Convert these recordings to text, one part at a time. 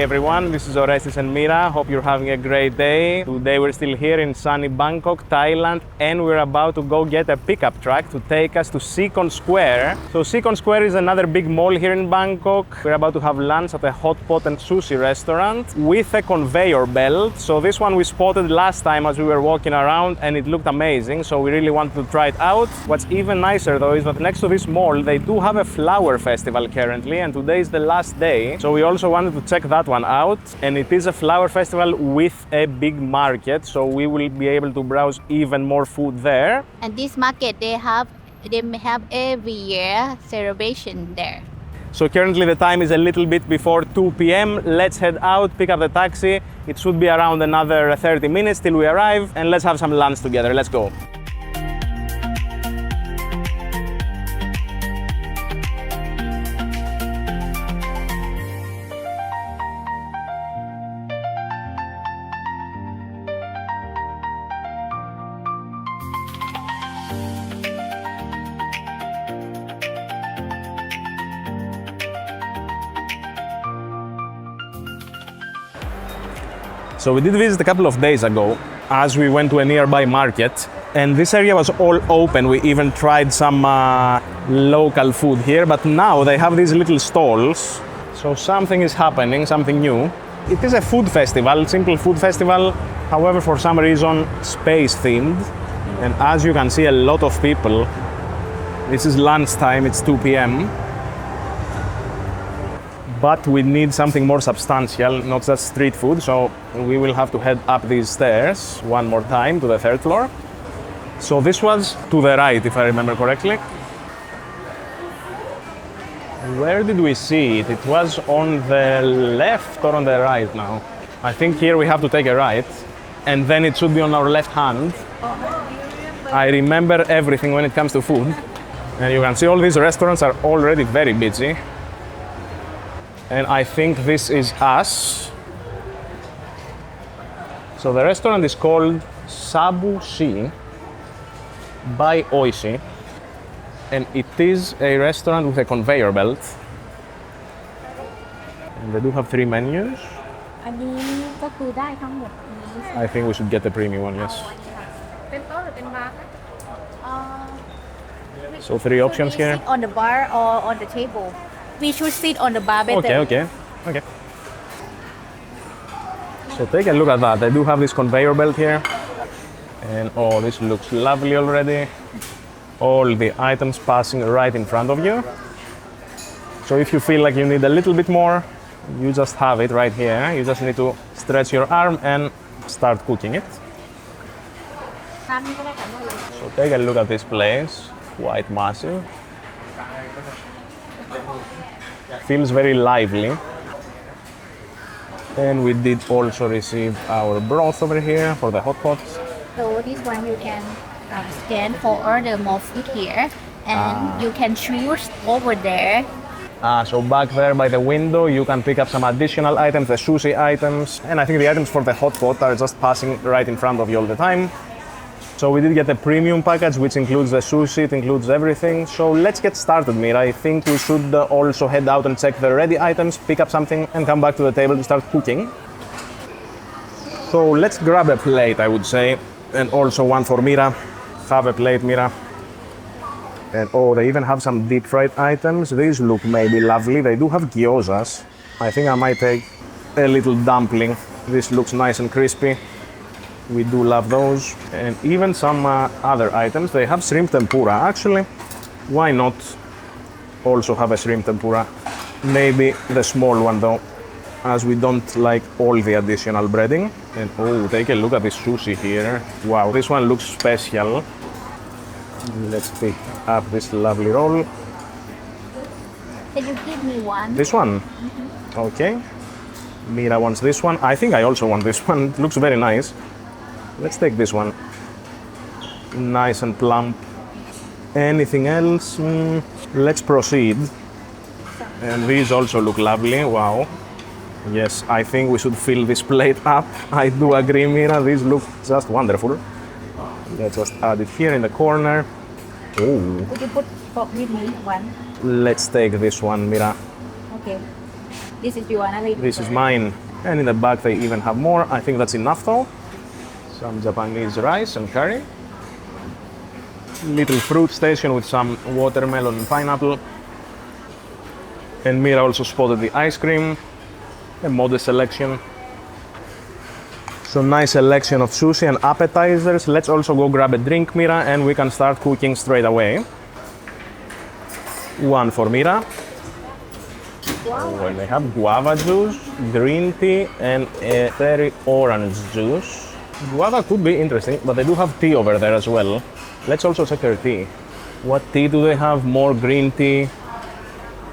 everyone, this is Orestes and Mira. Hope you're having a great day. Today we're still here in sunny Bangkok, Thailand, and we're about to go get a pickup truck to take us to Seacon Square. So Seacon Square is another big mall here in Bangkok. We're about to have lunch at a Hotpot and Sushi restaurant with a conveyor belt. So this one we spotted last time as we were walking around and it looked amazing, so we really wanted to try it out. What's even nicer though is that next to this mall they do have a flower festival currently, and today is the last day. So we also wanted to check that one out, and it is a flower festival with a big market, so we will be able to browse even more food there. And this market they have every year celebration there. So currently the time is a little bit before 2 p.m. Let's head out, pick up the taxi. It should be around another 30 minutes till we arrive, and let's have some lunch together. Let's go. So we did visit a couple of days ago as we went to a nearby market, and this area was all open. We even tried some local food here, but now they have these little stalls. So something is happening, something new. It is a food festival, simple food festival, however for some reason space themed. And as you can see, a lot of people. This is lunchtime, it's 2 p.m. But we need something more substantial, not just street food, so we will have to head up these stairs one more time to the third floor. So this was to the right, if I remember correctly. Where did we see it? It was on the left or on the right now? I think here we have to take a right, and then it should be on our left hand. I remember everything when it comes to food. And you can see all these restaurants are already very busy. And I think this is us. So the restaurant is called Shabushi by Oishi, and it is a restaurant with a conveyor belt. And they do have 3 menus. I think we should get the premium one, yes. So 3 options here. On the bar or on the table? We should sit on the bar better. Okay. So take a look at that. They do have this conveyor belt here. And oh, this looks lovely already. All the items passing right in front of you. So if you feel like you need a little bit more, you just have it right here. You just need to stretch your arm and start cooking it. So take a look at this place. Quite massive. Feels very lively. And we did also receive our broth over here for the hot pot. So this one you can scan for order more food here, and you can choose over there. So back there by the window you can pick up some additional items, the sushi items, and I think the items for the hot pot are just passing right in front of you all the time. So we did get the premium package, which includes the sushi, it includes everything. So let's get started, Mira. I think we should also head out and check the ready items, pick up something, and come back to the table to start cooking. So let's grab a plate, I would say, and also one for Mira. Have a plate, Mira. And oh, they even have some deep fried items. These look maybe lovely. They do have gyozas. I think I might take a little dumpling. This looks nice and crispy. We do love those. And even some other items. They have shrimp tempura. Actually, why not also have a shrimp tempura? Maybe the small one though, as we don't like all the additional breading. And oh, take a look at this sushi here. Wow, this one looks special. Let's pick up this lovely roll. Can you give me one? This one? Mm-hmm. Okay. Mira wants this one. I think I also want this one. It looks very nice. Let's take this one. Nice and plump. Anything else? Let's proceed. And these also look lovely. Wow. Yes, I think we should fill this plate up. I do agree, Mira. These look just wonderful. Let's just add it here in the corner. Oh. Could you put with me one? Let's take this one, Mira. Okay. This is your one. This is mine. And in the back they even have more. I think that's enough though. Some Japanese rice and curry. Little fruit station with some watermelon and pineapple. And Mira also spotted the ice cream. A modest selection. So nice selection of sushi and appetizers. Let's also go grab a drink, Mira, and we can start cooking straight away. One for Mira. Oh, and they have guava juice, green tea, and a cherry orange juice. Guava could be interesting, but they do have tea over there as well. Let's also check their tea. What tea do they have? More green tea,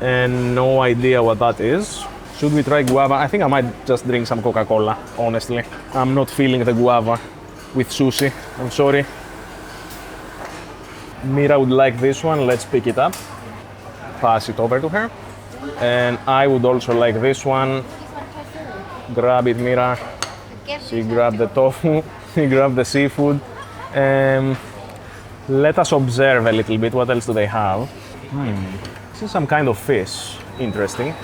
and no idea what that is. Should we try guava? I think I might just drink some Coca-Cola, honestly. I'm not feeling the guava with sushi, I'm sorry. Mira would like this one, let's pick it up. Pass it over to her. And I would also like this one. Grab it, Mira. She grabbed the tofu, she grabbed the seafood. Let us observe a little bit, what else do they have? This is some kind of fish, interesting.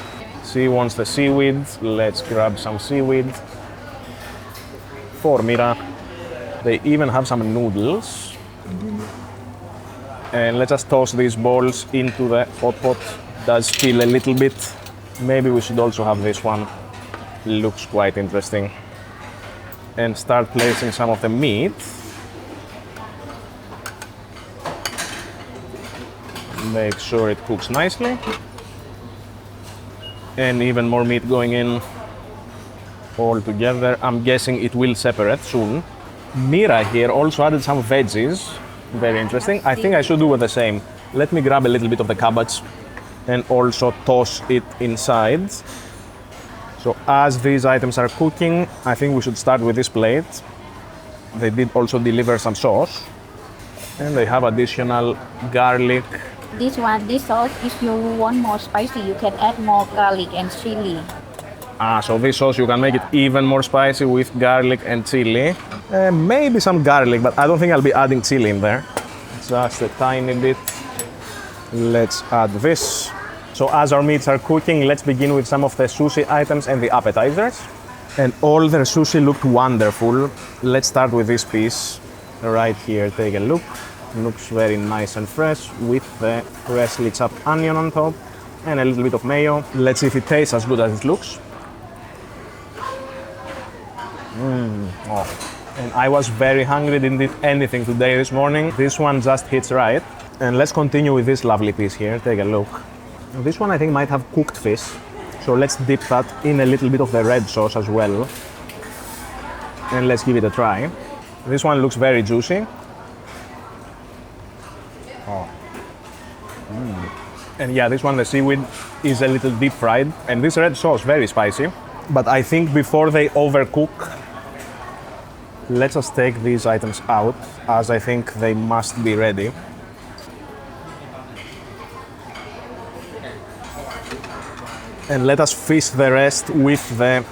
She wants the seaweed, let's grab some seaweed. For Mira, they even have some noodles. And let's just toss these balls into the hot pot. Does feel a little bit. Maybe we should also have this one. Looks quite interesting. And start placing some of the meat. Make sure it cooks nicely. And even more meat going in all together. I'm guessing it will separate soon. Mira here also added some veggies. Very interesting. I think I should do the same. Let me grab a little bit of the cabbage and also toss it inside. So as these items are cooking, I think we should start with this plate. They did also deliver some sauce. And they have additional garlic. This sauce, if you want more spicy, you can add more garlic and chili. So this sauce, you can make it even more spicy with garlic and chili. Maybe some garlic, but I don't think I'll be adding chili in there. Just a tiny bit. Let's add this. So as our meats are cooking, let's begin with some of the sushi items and the appetizers. And all their sushi looked wonderful. Let's start with this piece right here. Take a look. Looks very nice and fresh with the freshly chopped onion on top and a little bit of mayo. Let's see if it tastes as good as it looks. And I was very hungry, didn't eat anything today this morning. This one just hits right. And let's continue with this lovely piece here. Take a look. This one I think might have cooked fish. So let's dip that in a little bit of the red sauce as well. And let's give it a try. This one looks very juicy. And yeah, this one, the seaweed, is a little deep fried. And this red sauce, very spicy. But I think before they overcook, let's just take these items out, as I think they must be ready. And let us fish the rest with the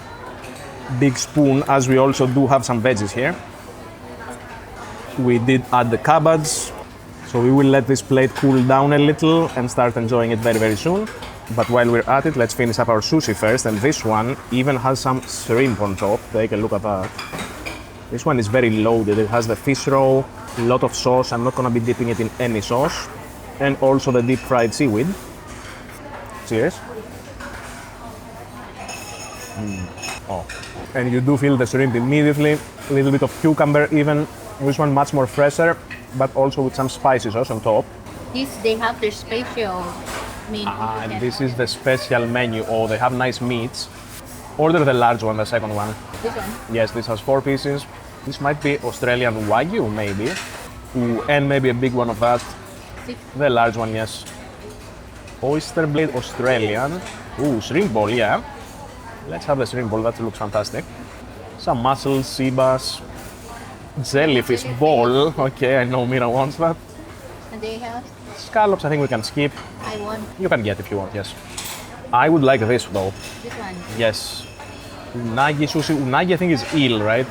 big spoon, as we also do have some veggies here. We did add the cabbage, so we will let this plate cool down a little and start enjoying it very, very soon. But while we're at it, let's finish up our sushi first, and this one even has some shrimp on top. Take a look at that. This one is very loaded. It has the fish roe, a lot of sauce. I'm not gonna be dipping it in any sauce. And also the deep fried seaweed. Cheers. And you do feel the shrimp immediately. A little bit of cucumber even. This one much more fresher, but also with some spicy sauce on top. They have their special menu. And this is the special menu. Oh, they have nice meats. Order the large one, the second one. This one? Yes, this has 4 pieces. This might be Australian Wagyu, maybe. Ooh, and maybe a big one of that. 6. The large one, yes. Oyster blade Australian. Ooh, shrimp bowl, yeah. Let's have the shrimp bowl, that looks fantastic. Some mussels, sea bass, jellyfish bowl. Okay, I know Mira wants that. And they have? Scallops, I think we can skip. I want You can get if you want, yes. I would like this though. this one. Yes. Unagi sushi. Unagi I think is eel, right?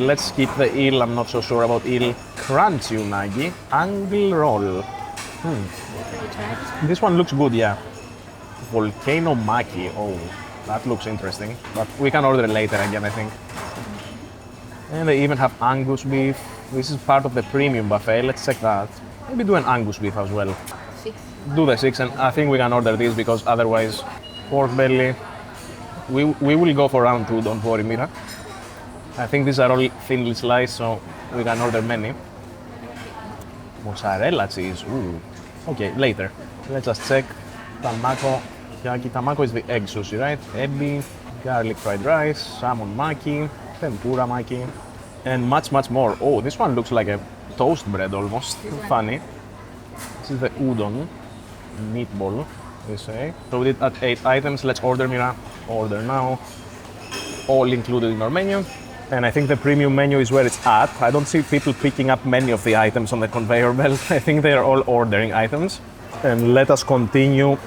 Let's skip the eel. I'm not so sure about eel. Crunchy unagi. Angle roll. This one looks good, yeah. Volcano maki. Oh. That looks interesting, but we can order later again, I think. And they even have Angus beef. This is part of the premium buffet. Let's check that. Maybe do an Angus beef as well. 6. Do the 6, and I think we can order this because otherwise, pork belly. We will go for round 2, don't worry, Mira. I think these are all thinly sliced, so we can order many. Mozzarella cheese, ooh. Okay, later. Let's just check. Tamako, yaki tamako is the egg sushi, right? Ebi, garlic fried rice, salmon maki, tempura maki, and much more. Oh, this one looks like a toast bread almost. Funny. This is the udon, meatball, they say. So we did at 8 items. Let's order, Mira. Order now. All included in our menu. And I think the premium menu is where it's at. I don't see people picking up many of the items on the conveyor belt. I think they are all ordering items. And let us continue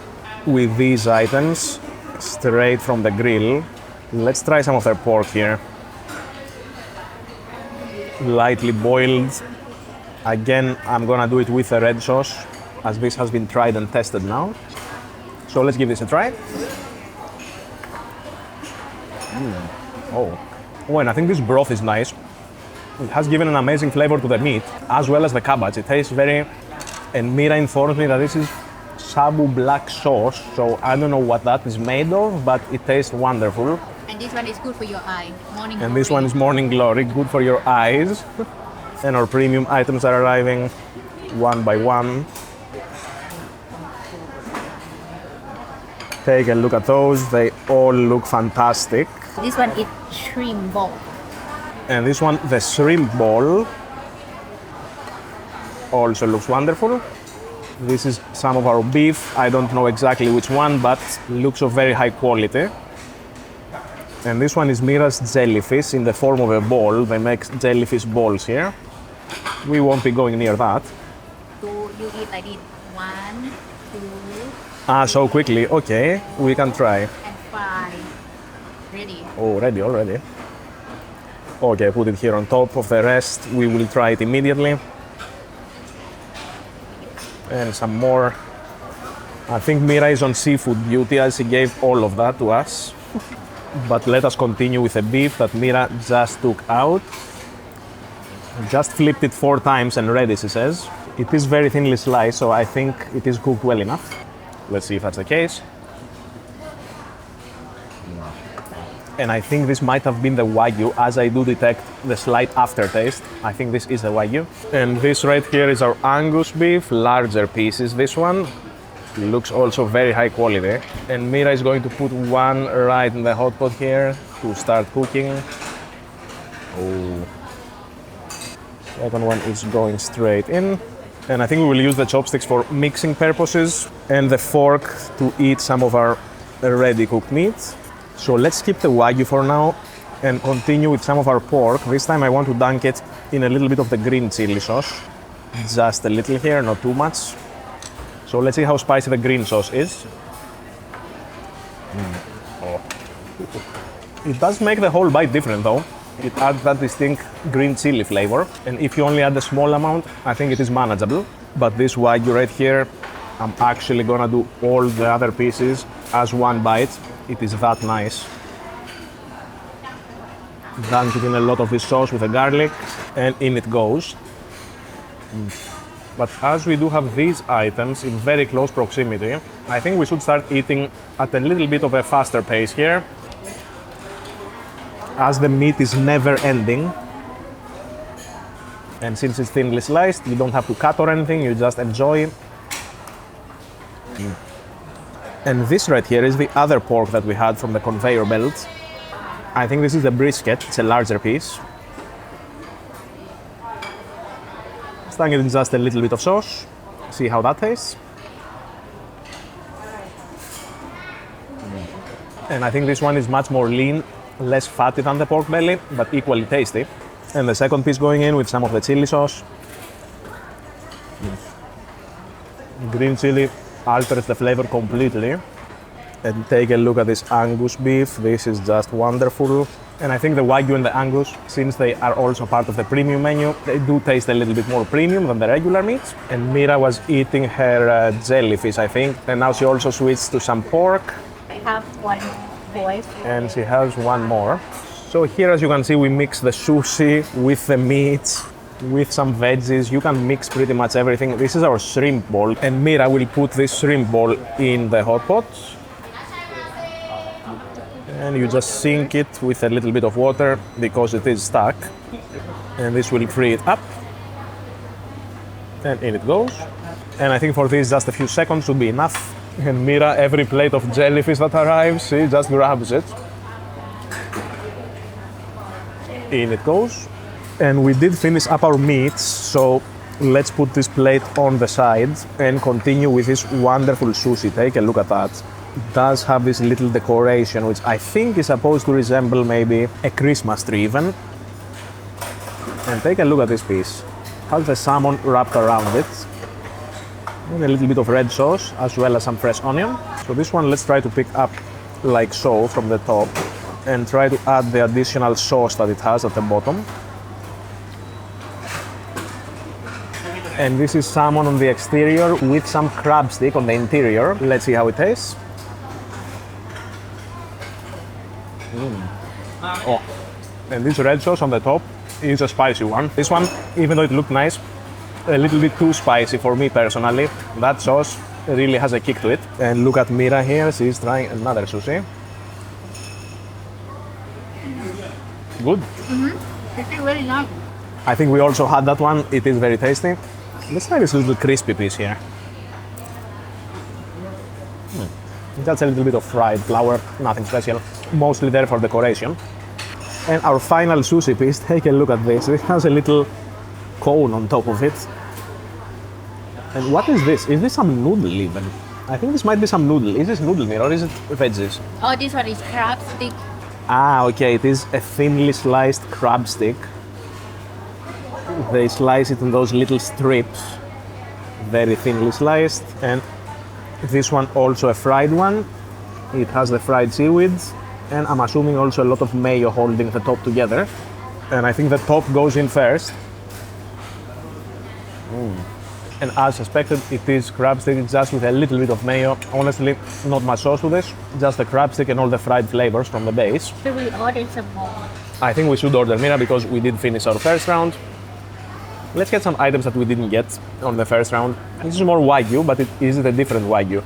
with these items straight from the grill. Let's try some of their pork here. Lightly boiled. Again, I'm gonna do it with the red sauce, as this has been tried and tested now. So let's give this a try. Oh, and I think this broth is nice. It has given an amazing flavor to the meat, as well as the cabbage. It tastes very... And Mira informed me that this is Shabu black sauce, so I don't know what that is made of, but it tastes wonderful. And this one is good for your eye. Morning And glory. this one is morning glory, good for your eyes. And our premium items are arriving one by one. Take a look at those, they all look fantastic. This one is shrimp ball. And this one, the shrimp ball, also looks wonderful. This is some of our beef. I don't know exactly which one, but looks of very high quality. And this one is Mira's jellyfish in the form of a ball. They make jellyfish balls here. We won't be going near that. Do you eat like this? 1, 2, Ah, so quickly. Okay, we can try. and 5. Ready. Oh, ready already. Okay, put it here on top of the rest. We will try it immediately. And some more. I think Mira is on seafood duty as he gave all of that to us. But let us continue with the beef that Mira just took out. Just flipped it 4 times and ready, she says. It is very thinly sliced, so I think it is cooked well enough. Let's see if that's the case. And I think this might have been the Wagyu, as I do detect the slight aftertaste. I think this is the Wagyu. And this right here is our Angus beef, larger pieces, this one. Looks also very high quality. And Mira is going to put one right in the hot pot here to start cooking. Oh. Second one is going straight in. And I think we will use the chopsticks for mixing purposes and the fork to eat some of our ready cooked meat. So let's skip the Wagyu for now and continue with some of our pork. This time I want to dunk it in a little bit of the green chili sauce. Just a little here, not too much. So let's see how spicy the green sauce is. Oh. It does make the whole bite different though. It adds that distinct green chili flavor. And if you only add a small amount, I think it is manageable. But this Wagyu right here, I'm actually gonna do all the other pieces as one bite. It is that nice. Dunk it in a lot of this sauce with the garlic, and in it goes. But as we do have these items in very close proximity, I think we should start eating at a little bit of a faster pace here, as the meat is never ending. And since it's thinly sliced, you don't have to cut or anything, you just enjoy. And this right here is the other pork that we had from the conveyor belt. I think this is the brisket, it's a larger piece. Stung it in just a little bit of sauce. See how that tastes. And I think this one is much more lean, less fatty than the pork belly, but equally tasty. And the second piece going in with some of the chili sauce. Green chili alters the flavor completely. And take a look at this Angus beef. This is just wonderful. And I think the Wagyu and the Angus, since they are also part of the premium menu, they do taste a little bit more premium than the regular meats. And Mira was eating her jellyfish, I think. And now she also switched to some pork. I have one boy. And she has one more. So here, as you can see, we mix the sushi with the meat, with some veggies. You can mix pretty much everything. This is our shrimp bowl, and Mira will put this shrimp bowl in the hot pot. And you just sink it with a little bit of water because it is stuck. And this will free it up. And in it goes. And I think for this, just a few seconds would be enough. And Mira, every plate of jellyfish that arrives, she just grabs it. In it goes. And we did finish up our meats, so let's put this plate on the side and continue with this wonderful sushi. Take a look at that. It does have this little decoration, which I think is supposed to resemble maybe a Christmas tree even. And take a look at this piece. Has the salmon wrapped around it. And a little bit of red sauce, as well as some fresh onion. So this one, let's try to pick up like so from the top and try to add the additional sauce that it has at the bottom. And this is salmon on the exterior with some crab stick on the interior. Let's see how it tastes. Oh, and this red sauce on the top is a spicy one. This one, even though it looked nice, a little bit too spicy for me personally. That sauce really has a kick to it. And look at Mira here, she's trying another sushi. Good. It's really nice. I think we also had that one. It is very tasty. Let's try this little crispy piece here. That's a little bit of fried flour, nothing special. Mostly there for decoration. And our final sushi piece, take a look at this. It has a little cone on top of it. And what is this? Is this some noodle even? I think this might be some noodle. Is this noodle meat or is it veggies? Oh, this one is crab stick. Ah, okay, it is a thinly sliced crab stick. They slice it in those little strips, very thinly sliced. And this one also a fried one. It has the fried seaweed, and I'm assuming also a lot of mayo holding the top together. And I think the top goes in first. And as suspected, it is crab stick just with a little bit of mayo. Honestly, not much sauce to this, just the crab stick and all the fried flavors from the base. So we order some more. I think we should order Mira because we did finish our first round. Let's get some items that we didn't get on the first round. This is more Wagyu, but is it a different Wagyu?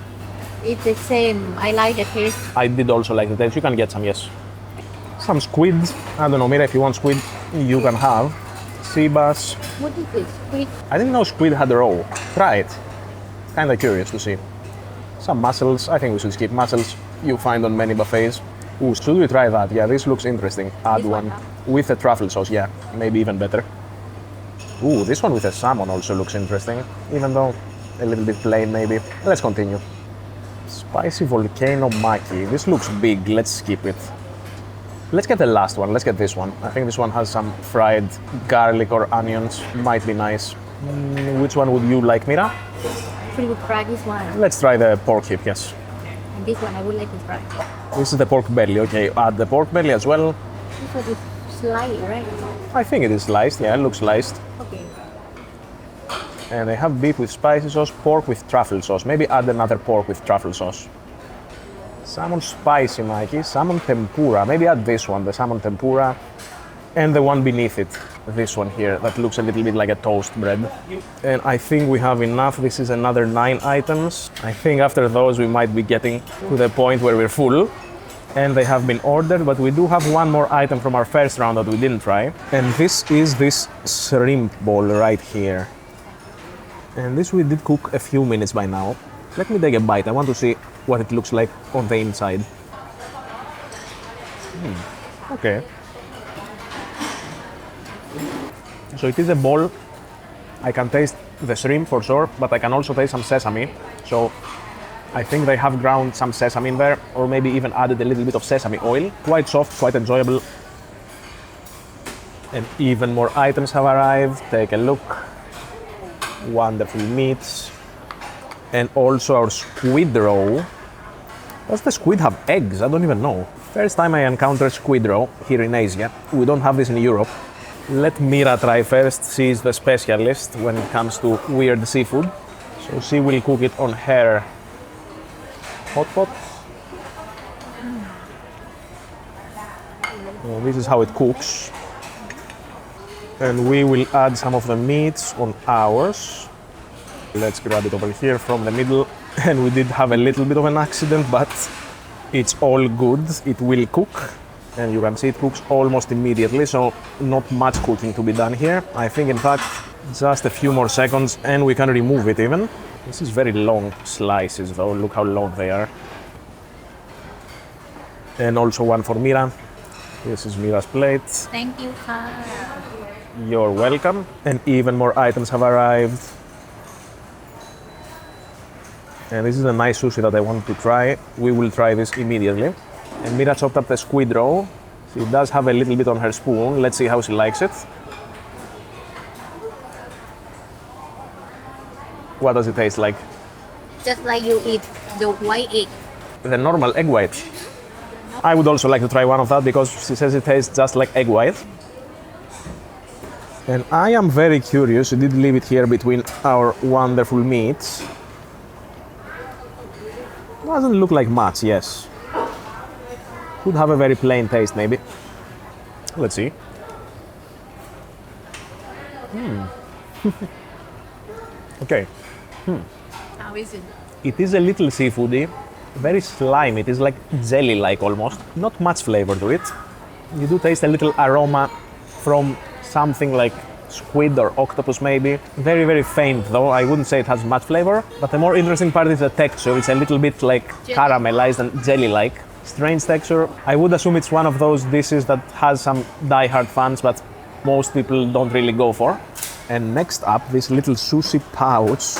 It's the same. I like the taste. I did also like the taste. You can get some, yes. Some squid. I don't know, Mira, if you want squid, you can have. Sea bass. What is this? Squid? I didn't know squid had a roll. Try it. Kinda curious to see. Some mussels. I think we should skip mussels. You find on many buffets. Ooh, should we try that? Yeah, this looks interesting. Add This one. one? With a truffle sauce, yeah. Maybe even better. Ooh, this one with a salmon also looks interesting. Even though a little bit plain maybe. Let's continue. Spicy volcano maki. This looks big. Let's skip it. Let's get the last one. Let's get this one. I think this one has some fried garlic or onions. Might be nice. Which one would you like, Mira? Should we try this one? Let's try the pork hip, yes. And this one I would like to try. This is the pork belly. Okay, add the pork belly as well. This one is sliced, right? I think it is sliced. Yeah, it looks sliced. Okay. And they have beef with spicy sauce, pork with truffle sauce. Maybe add another pork with truffle sauce. Salmon spicy, Mikey. Salmon tempura. Maybe add this one, the salmon tempura. And the one beneath it, this one here, that looks a little bit like a toast bread. And I think we have enough. This is another 9 items. I think after those we might be getting to the point where we're full. And they have been ordered, but we do have one more item from our first round that we didn't try. And this is this shrimp bowl right here. And this we did cook a few minutes by now. Let me take a bite. I want to see what it looks like on the inside. Okay. So it is a bowl. I can taste the shrimp for sure, but I can also taste some sesame. So I think they have ground some sesame in there, or maybe even added a little bit of sesame oil. Quite soft, quite enjoyable. And even more items have arrived. Take a look. Wonderful meats. And also our squid roe. Does the squid have eggs? I don't even know. First time I encountered squid roe here in Asia. We don't have this in Europe. Let Mira try first. She is the specialist when it comes to weird seafood. So she will cook it on her hot pot. So this is how it cooks. And we will add some of the meats on ours. Let's grab it over here from the middle. And we did have a little bit of an accident, but it's all good. It will cook. And you can see it cooks almost immediately, so not much cooking to be done here. I think, in fact, just a few more seconds and we can remove it even. This is very long slices though, look how long they are. And also one for Mira. This is Mira's plate. Thank you, ka. You're welcome. And even more items have arrived. And this is a nice sushi that I want to try. We will try this immediately. And Mira chopped up the squid roe. She does have a little bit on her spoon. Let's see how she likes it. What does it taste like? Just like you eat the white egg. The normal egg white. I would also like to try one of that because she says it tastes just like egg white. And I am very curious, we did leave it here between our wonderful meats. Doesn't look like much, yes. Could have a very plain taste maybe. Let's see. Okay. How is it? It is a little seafoody, very slimy. It is like jelly-like almost. Not much flavor to it. You do taste a little aroma from something like squid or octopus maybe. Very, very faint though. I wouldn't say it has much flavor. But the more interesting part is the texture. It's a little bit like caramelized and jelly-like. Strange texture. I would assume it's one of those dishes that has some die-hard fans, but most people don't really go for. And next up, this little sushi pouch.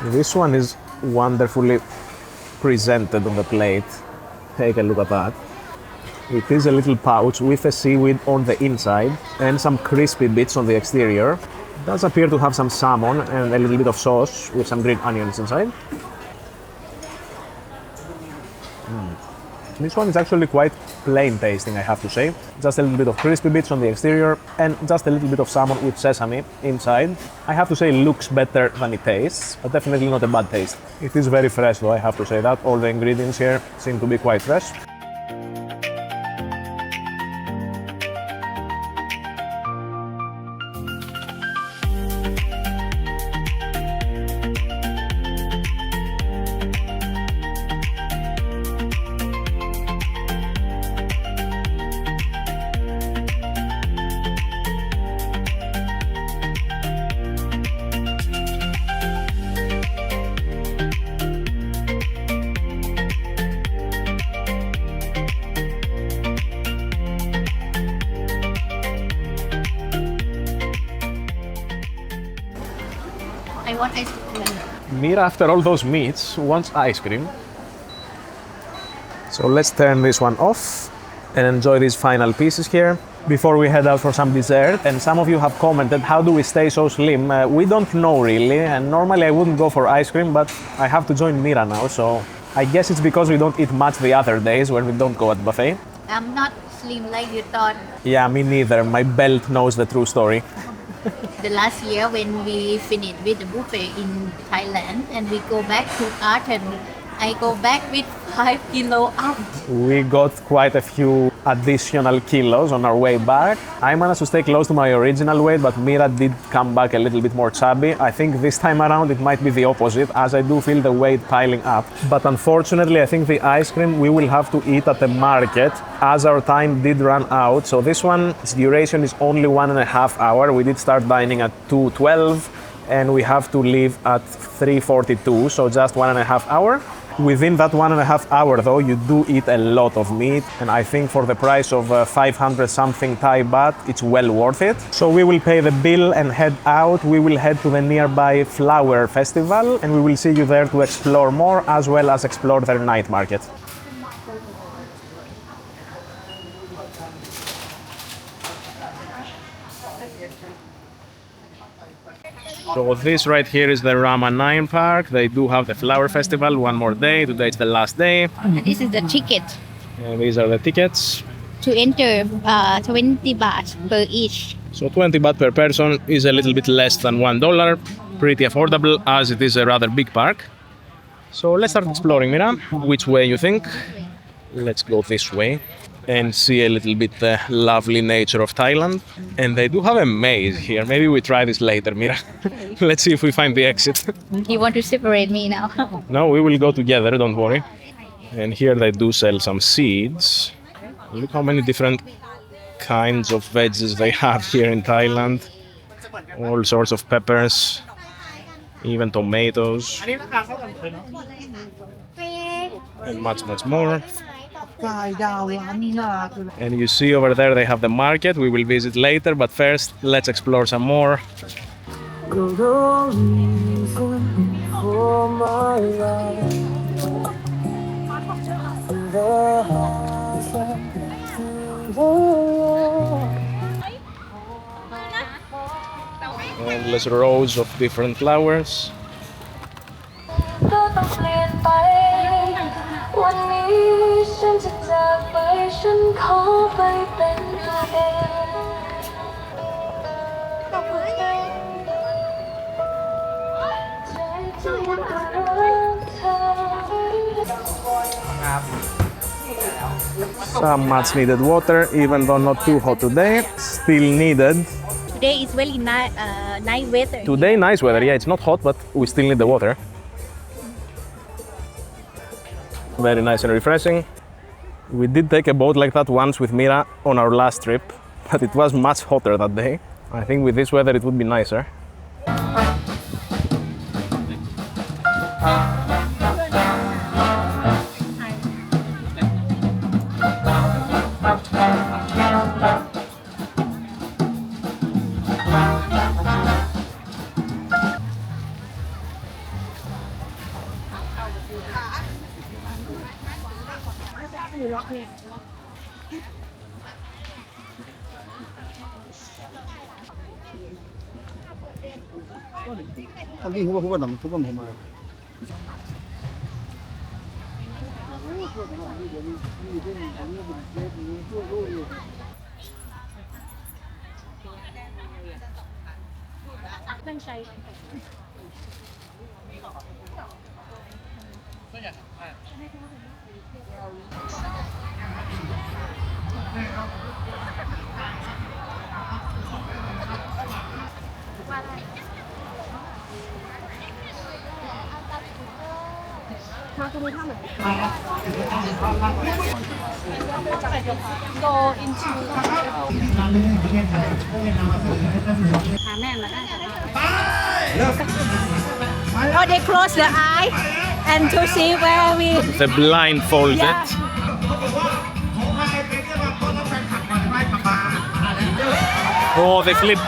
This one is wonderfully presented on the plate. Take a look at that. It is a little pouch with a seaweed on the inside and some crispy bits on the exterior. It does appear to have some salmon and a little bit of sauce with some green onions inside. This one is actually quite plain tasting, I have to say. Just a little bit of crispy bits on the exterior and just a little bit of salmon with sesame inside. I have to say it looks better than it tastes, but definitely not a bad taste. It is very fresh though, I have to say that. All the ingredients here seem to be quite fresh. I want ice cream. Mira, after all those meats, wants ice cream. So let's turn this one off and enjoy these final pieces here before we head out for some dessert. And some of you have commented, how do we stay so slim? We don't know really, and normally I wouldn't go for ice cream, but I have to join Mira now, so I guess it's because we don't eat much the other days when we don't go at buffet. I'm not slim like you thought. Yeah, me neither. My belt knows the true story. The last year when we finished with the buffet in Thailand and we go back to Athens, I go back with 5 kilo up. We got quite a few additional kilos on our way back. I managed to stay close to my original weight, but Mira did come back a little bit more chubby. I think this time around it might be the opposite, as I do feel the weight piling up. But unfortunately, I think the ice cream we will have to eat at the market, as our time did run out. So this one, its duration is only 1.5 hours. We did start dining at 2:12 and we have to leave at 3:42, so just 1.5 hours. Within that 1.5 hours though, you do eat a lot of meat, and I think for the price of 500 something Thai baht, it's well worth it. So we will pay the bill and head out. We will head to the nearby flower festival and we will see you there to explore more as well as explore their night market. So this right here is the Rama IX Park. They do have the flower festival one more day. Today is the last day. This is the ticket And these are the tickets. to enter 20 baht per each. So 20 baht per person is a little bit less than $1. Pretty affordable as it is a rather big park. So let's start exploring, Mira. Which way you think? Let's go this way. and see a little bit the lovely nature of Thailand. And they do have a maze here. Maybe we try this later, Mira. Let's see if we find the exit. You want to separate me now? No, we will go together, don't worry. And here they do sell some seeds. Look how many different kinds of veggies they have here in Thailand. All sorts of peppers, even tomatoes, and much more. And you see over there they have the market. We will visit later, but first let's explore some more. Endless rows of different flowers. Some much needed water, even though not too hot today, still needed. Today is really nice weather. Today nice weather, yeah, it's not hot, but we still need the water. Very nice and refreshing. We did take a boat like that once with Mira on our last trip, but it was much hotter that day. I think with this weather it would be nicer. Oh, they close the eye and to see where we. The blindfolded. Yeah. Oh, they flipped.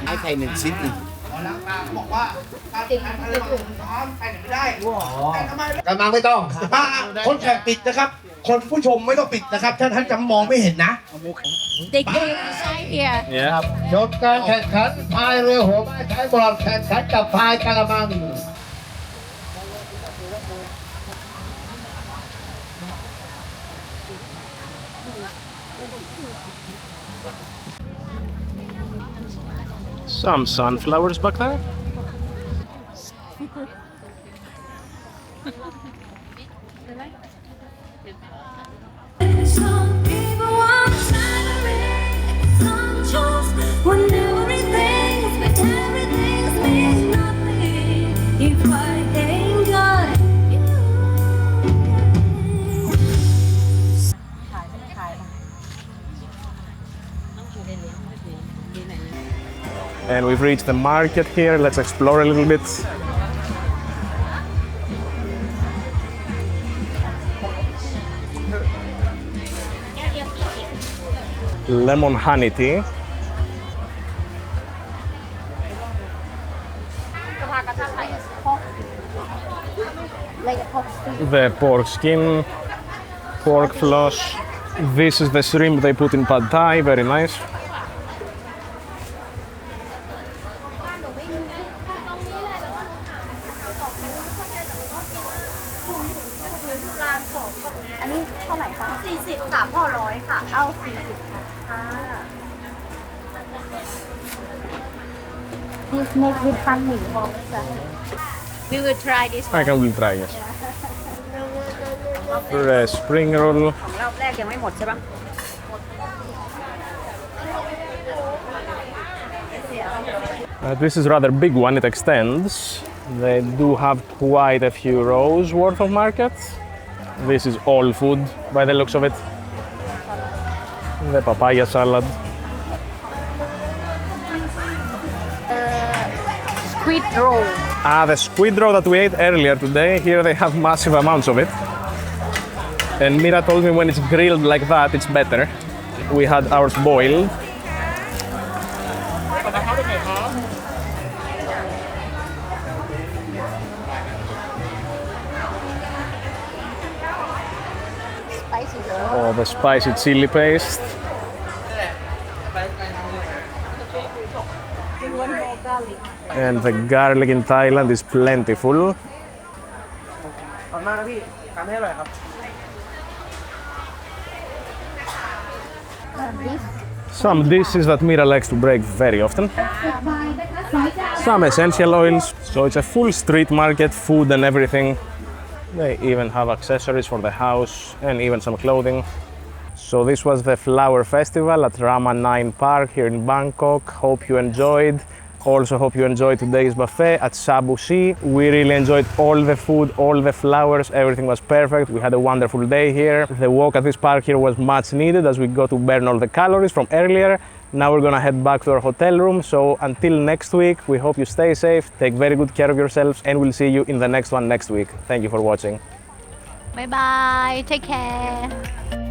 Hãy thay mình xích đi. กำลังไม่ต้อง คนแขกปิดนะครับ คนผู้ชมไม่ต้องปิดนะครับ ถ้าท่านจำมองไม่เห็นนะ They came inside here. Yeah. จบการแข่งขันพายเรือหัวไม้ใช้บอร์ดแข่งขันกับพายกะละมัง Some sunflowers back there. Some people want celebrate, some choose when everything's means nothing if I ain't got you. And we've reached the market here. Let's explore a little bit. Lemon honey tea. The pork skin, pork floss, This is the shrimp they put in pad thai, very nice. This made with honey. We will try this I can will try, yes. Fresh spring roll. รอบแรกยังไม่หมดใช่ปะ This is rather big one, it extends. They do have quite a few rows worth of markets. This is all food by the looks of it. The papaya salad. squid roll. The squid roll that we ate earlier today, here they have massive amounts of it. And Mira told me when it's grilled like that, it's better. We had ours boiled. Spicy roll. Oh, the spicy chili paste. And the garlic in Thailand is plentiful. Some dishes that Mira likes to break very often. Some essential oils. So it's a full street market, food and everything. They even have accessories for the house and even some clothing. So this was the flower festival at Rama IX Park here in Bangkok. Hope you enjoyed. Also hope you enjoyed today's buffet at Shabushi. We really enjoyed all the food, all the flowers, everything was perfect. We had a wonderful day here. The walk at this park here was much needed as we got to burn all the calories from earlier. Now we're gonna head back to our hotel room. So until next week, we hope you stay safe, take very good care of yourselves, and we'll see you in the next one next week. Thank you for watching. Bye bye. Take care.